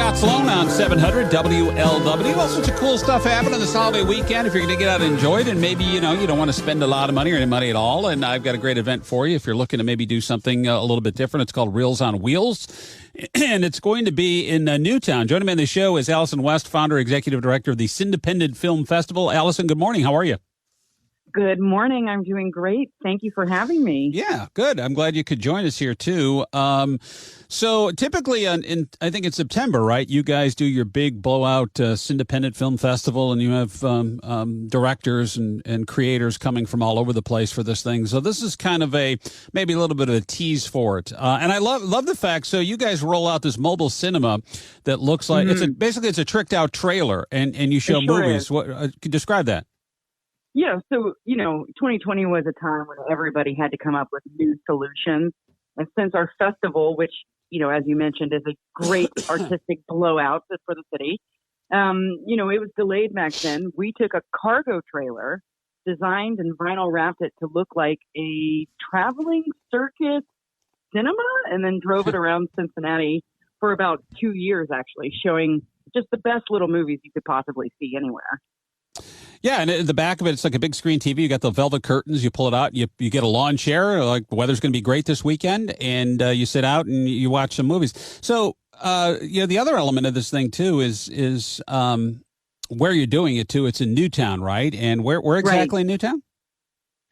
Scott Sloan on 700 WLW. All sorts of cool stuff happening this holiday weekend if you're going to get out and enjoy it. And maybe, you don't want to spend a lot of money or any money at all. And I've got a great event for you if you're looking to maybe do something a little bit different. It's called Reels on Wheels. And it's going to be in Newtown. Joining me on the show is Allyson West, founder, executive director of the Independent Film Festival. Allyson, good morning. How are you? Good morning. I'm doing great. Thank you for having me. Yeah, good. I'm glad you could join us here, too. So typically, I think in September, right, you guys do your big blowout Independent Film Festival, and you have directors and creators coming from all over the place for this thing. So this is kind of maybe a little bit of a tease for it. And I love the fact, so you guys roll out this mobile cinema that looks like, basically it's a tricked out trailer, and you show movies. What, describe that. Yeah, so, 2020 was a time when everybody had to come up with new solutions. And since our festival, which, as you mentioned, is a great artistic blowout for the city, it was delayed back then. We took a cargo trailer, designed and vinyl wrapped it to look like a traveling circus cinema, and then drove it around Cincinnati for about 2 years, actually, showing just the best little movies you could possibly see anywhere. Yeah, and at the back of it, it's like a big screen TV. You got the velvet curtains. You pull it out. You get a lawn chair. Like the weather's going to be great this weekend, and you sit out and you watch some movies. So, the other element of this thing too is where you're doing it too. It's in Newtown, right? And where exactly in Newtown?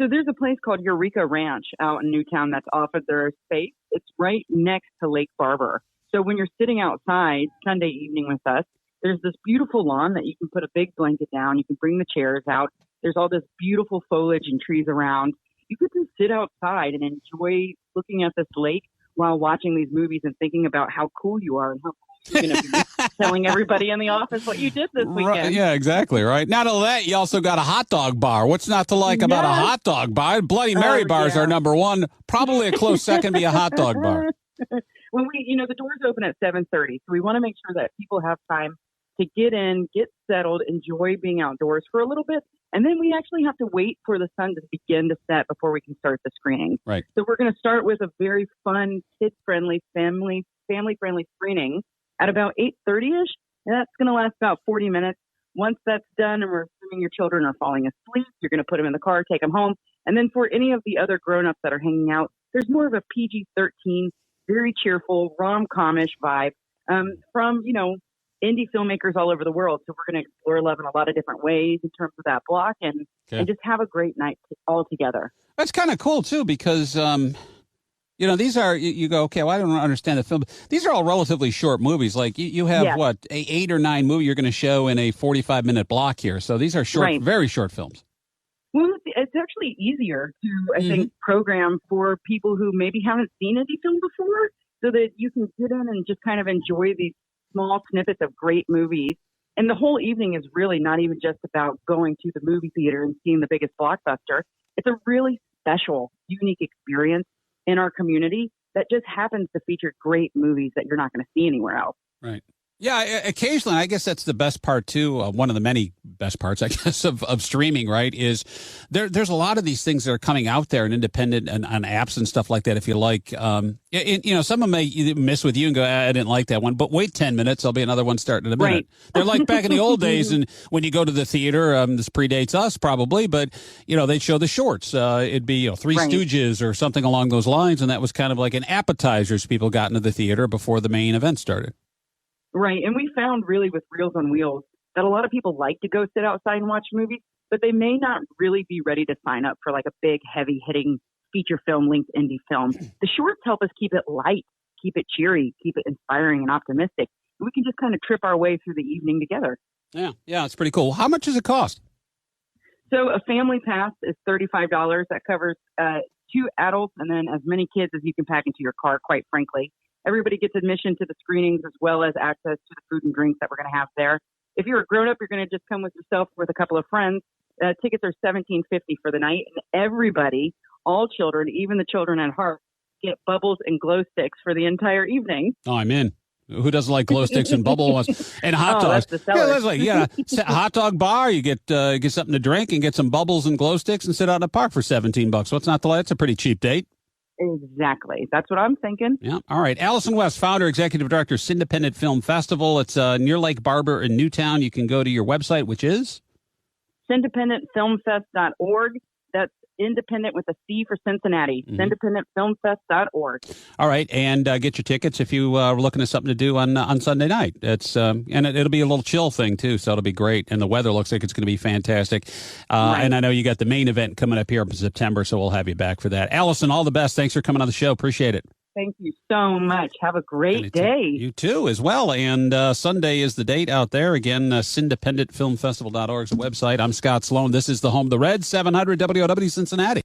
So there's a place called Eureka Ranch out in Newtown that's off of their space. It's right next to Lake Barber. So when you're sitting outside Sunday evening with us, there's this beautiful lawn that you can put a big blanket down. You can bring the chairs out. There's all this beautiful foliage and trees around. You could just sit outside and enjoy looking at this lake while watching these movies and thinking about how cool you are and how cool you're going to be telling everybody in the office what you did this weekend. Right, yeah, exactly, right. Not only that, you also got a hot dog bar. What's not to like about a hot dog bar? Bloody Mary bars are number one. Probably a close second be a hot dog bar. When the doors open at 7:30, so we want to make sure that people have time to get in, get settled, enjoy being outdoors for a little bit. And then we actually have to wait for the sun to begin to set before we can start the screening. Right. So we're going to start with a very fun, kid-friendly, family-friendly screening at about 8:30-ish. And that's going to last about 40 minutes. Once that's done and we're assuming your children are falling asleep, you're going to put them in the car, take them home. And then for any of the other grown-ups that are hanging out, there's more of a PG-13, very cheerful, rom-com-ish vibe from, indie filmmakers all over the world. So we're going to explore love in a lot of different ways in terms of that block and just have a great night all together. That's kind of cool, too, because, these are, you go, okay, well, I don't understand the film. These are all relatively short movies. Like you have, 8 or 9 movies you're going to show in a 45-minute block here. So these are short, very short films. Well, it's actually easier to, I think, program for people who maybe haven't seen indie film before so that you can get in and just kind of enjoy these small snippets of great movies. And the whole evening is really not even just about going to the movie theater and seeing the biggest blockbuster. It's a really special, unique experience in our community that just happens to feature great movies that you're not going to see anywhere else. Right. Yeah, occasionally, I guess that's the best part, too. One of the many best parts, I guess, of streaming, right, is there's a lot of these things that are coming out there and independent and on apps and stuff like that, if you like. Someone may miss with you and go, I didn't like that one, but wait 10 minutes, there'll be another one starting in a minute. Right. They're like back in the old days, and when you go to the theater, this predates us probably, but, they'd show the shorts. It'd be, Three Stooges or something along those lines, and that was kind of like an appetizer as people got into the theater before the main event started. Right. And we found really with Reels on Wheels that a lot of people like to go sit outside and watch movies, but they may not really be ready to sign up for like a big, heavy hitting feature film linked indie film. The shorts help us keep it light, keep it cheery, keep it inspiring and optimistic. And we can just kind of trip our way through the evening together. Yeah, it's pretty cool. How much does it cost? So a family pass is $35. That covers 2 adults and then as many kids as you can pack into your car, quite frankly. Everybody gets admission to the screenings as well as access to the food and drinks that we're going to have there. If you're a grown-up, you're going to just come with yourself with a couple of friends. Tickets are $17.50 for the night. And everybody, all children, even the children at heart, get bubbles and glow sticks for the entire evening. Oh, I'm in. Who doesn't like glow sticks and bubble ones and hot dogs? That's the seller. Hot dog bar. You get something to drink and get some bubbles and glow sticks and sit out in the park for $17. What's not to like? That's a pretty cheap date. Exactly. That's what I'm thinking. Yeah. All right. Allyson West, founder, executive director, Independent Film Festival. It's near Lake Barber in Newtown. You can go to your website, which is independentfilmfest.org. That's independent with a C for Cincinnati. Independentfilmfest.org. All right, and get your tickets if you are looking at something to do on Sunday night. It's and it'll be a little chill thing too, so it'll be great. And the weather looks like it's going to be fantastic. Right. And I know you got the main event coming up here in September, so we'll have you back for that. Allyson, all the best. Thanks for coming on the show. Appreciate it. Thank you so much. Have a great day. You too, as well. And Sunday is the date out there. Again, independentfilmfestival.org is the website. I'm Scott Sloan. This is the home of the Reds, 700 WOW Cincinnati.